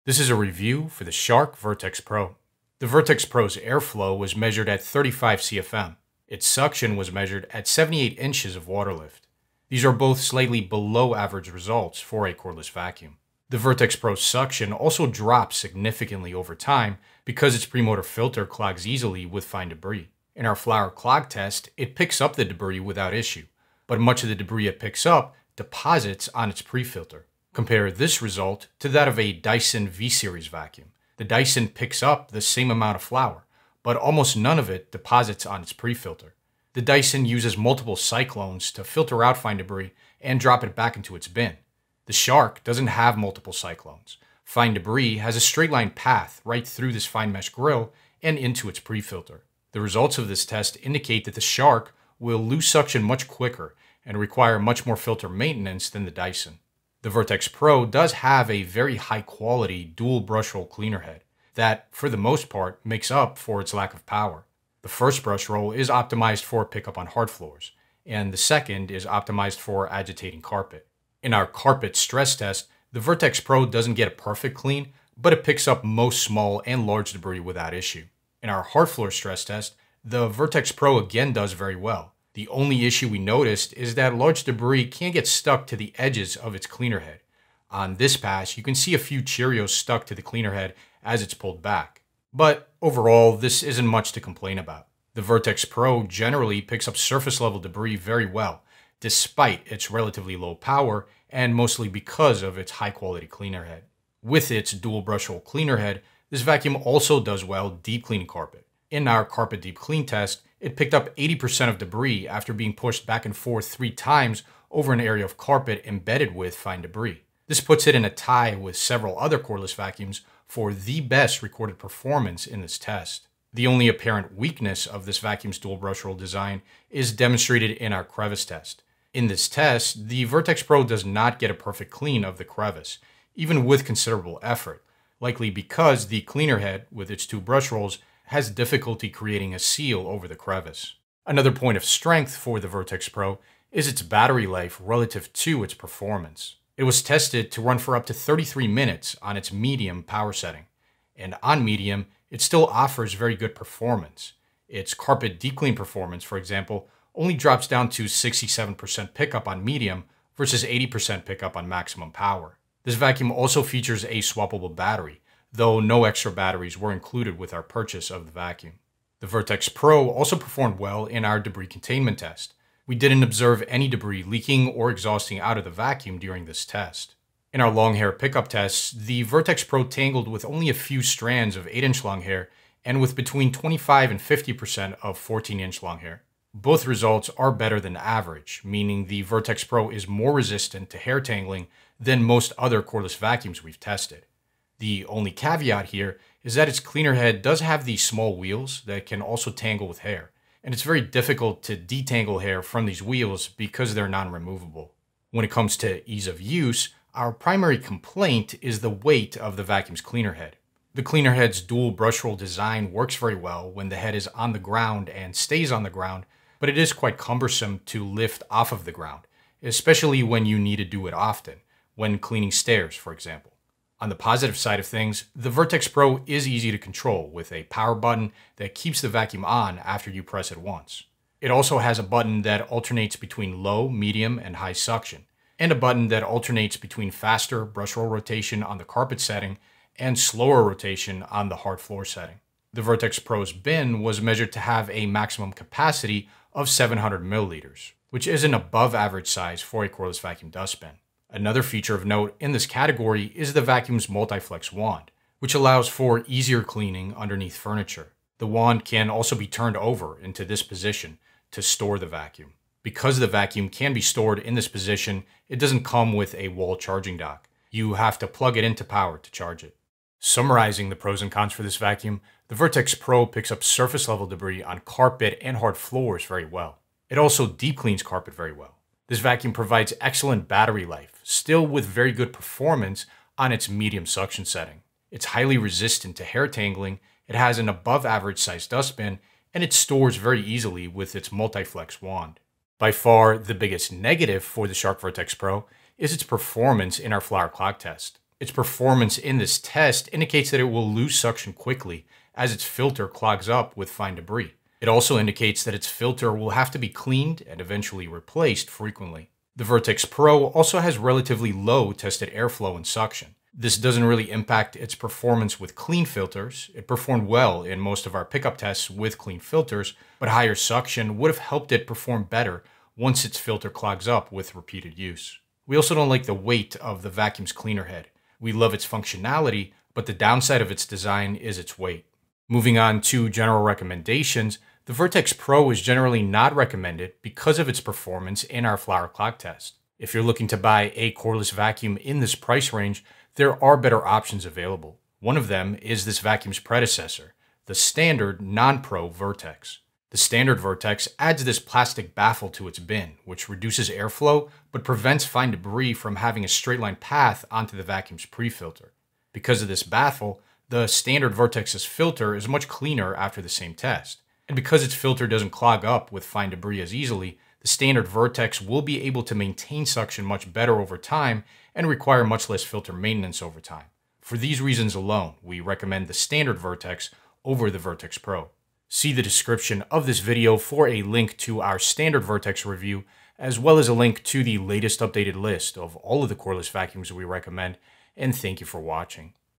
This is a review for the Shark Vertex Pro. The Vertex Pro's airflow was measured at 35 CFM. Its suction was measured at 78 inches of water lift. These are both slightly below average results for a cordless vacuum. The Vertex Pro's suction also drops significantly over time because its premotor filter clogs easily with fine debris. In our flower clog test, it picks up the debris without issue, but much of the debris it picks up deposits on its pre-filter. Compare this result to that of a Dyson V-Series vacuum. The Dyson picks up the same amount of flour, but almost none of it deposits on its pre-filter. The Dyson uses multiple cyclones to filter out fine debris and drop it back into its bin. The Shark doesn't have multiple cyclones. Fine debris has a straight line path right through this fine mesh grill and into its pre-filter. The results of this test indicate that the Shark will lose suction much quicker and require much more filter maintenance than the Dyson. The Vertex Pro does have a very high quality dual brush roll cleaner head that, for the most part, makes up for its lack of power. The first brush roll is optimized for pickup on hard floors, and the second is optimized for agitating carpet. In our carpet stress test, the Vertex Pro doesn't get a perfect clean, but it picks up most small and large debris without issue. In our hard floor stress test, the Vertex Pro again does very well. The only issue we noticed is that large debris can get stuck to the edges of its cleaner head. On this pass, you can see a few Cheerios stuck to the cleaner head as it's pulled back. But overall, this isn't much to complain about. The Vertex Pro generally picks up surface level debris very well, despite its relatively low power and mostly because of its high quality cleaner head. With its dual brush roll cleaner head, this vacuum also does well deep cleaning carpet. In our carpet deep clean test, it picked up 80% of debris after being pushed back and forth 3 times over an area of carpet embedded with fine debris. This puts it in a tie with several other cordless vacuums for the best recorded performance in this test. The only apparent weakness of this vacuum's dual brush roll design is demonstrated in our Crevice test. In this test, the Vertex Pro does not get a perfect clean of the crevice, even with considerable effort, likely because the cleaner head, with its 2 brush rolls, has difficulty creating a seal over the crevice. Another point of strength for the Vertex Pro is its battery life relative to its performance. It was tested to run for up to 33 minutes on its medium power setting, and on medium, it still offers very good performance. Its carpet deep clean performance, for example, only drops down to 67% pickup on medium versus 80% pickup on maximum power. This vacuum also features a swappable battery, though no extra batteries were included with our purchase of the vacuum. The Vertex Pro also performed well in our debris containment test. We didn't observe any debris leaking or exhausting out of the vacuum during this test. In our long hair pickup tests, the Vertex Pro tangled with only a few strands of 8-inch long hair and with between 25 and 50% of 14-inch long hair. Both results are better than average, meaning the Vertex Pro is more resistant to hair tangling than most other cordless vacuums we've tested. The only caveat here is that its cleaner head does have these small wheels that can also tangle with hair, and it's very difficult to detangle hair from these wheels because they're non-removable. When it comes to ease of use, our primary complaint is the weight of the vacuum's cleaner head. The cleaner head's dual brush roll design works very well when the head is on the ground and stays on the ground, but it is quite cumbersome to lift off of the ground, especially when you need to do it often, when cleaning stairs, for example. On the positive side of things, the Vertex Pro is easy to control with a power button that keeps the vacuum on after you press it once. It also has a button that alternates between low, medium, and high suction, and a button that alternates between faster brush roll rotation on the carpet setting and slower rotation on the hard floor setting. The Vertex Pro's bin was measured to have a maximum capacity of 700 milliliters, which is an above average size for a cordless vacuum dustbin. Another feature of note in this category is the vacuum's Multiflex wand, which allows for easier cleaning underneath furniture. The wand can also be turned over into this position to store the vacuum. Because the vacuum can be stored in this position, it doesn't come with a wall charging dock. You have to plug it into power to charge it. Summarizing the pros and cons for this vacuum, the Vertex Pro picks up surface level debris on carpet and hard floors very well. It also deep cleans carpet very well. This vacuum provides excellent battery life, still with very good performance on its medium suction setting. It's highly resistant to hair tangling, it has an above average sized dustbin, and it stores very easily with its Multiflex wand. By far, the biggest negative for the Shark Vertex Pro is its performance in our flower clog test. Its performance in this test indicates that it will lose suction quickly as its filter clogs up with fine debris. It also indicates that its filter will have to be cleaned and eventually replaced frequently. The Vertex Pro also has relatively low tested airflow and suction. This doesn't really impact its performance with clean filters. It performed well in most of our pickup tests with clean filters, but higher suction would have helped it perform better once its filter clogs up with repeated use. We also don't like the weight of the vacuum's cleaner head. We love its functionality, but the downside of its design is its weight. Moving on to general recommendations, the Vertex Pro is generally not recommended because of its performance in our flower clog test. If you're looking to buy a cordless vacuum in this price range, there are better options available. One of them is this vacuum's predecessor, the standard non-pro Vertex. The standard Vertex adds this plastic baffle to its bin, which reduces airflow but prevents fine debris from having a straight line path onto the vacuum's pre-filter. Because of this baffle, the standard Vertex's filter is much cleaner after the same test. And because its filter doesn't clog up with fine debris as easily, the standard Vertex will be able to maintain suction much better over time and require much less filter maintenance over time. For these reasons alone, we recommend the standard Vertex over the Vertex Pro. See the description of this video for a link to our standard Vertex review, as well as a link to the latest updated list of all of the cordless vacuums we recommend, and thank you for watching.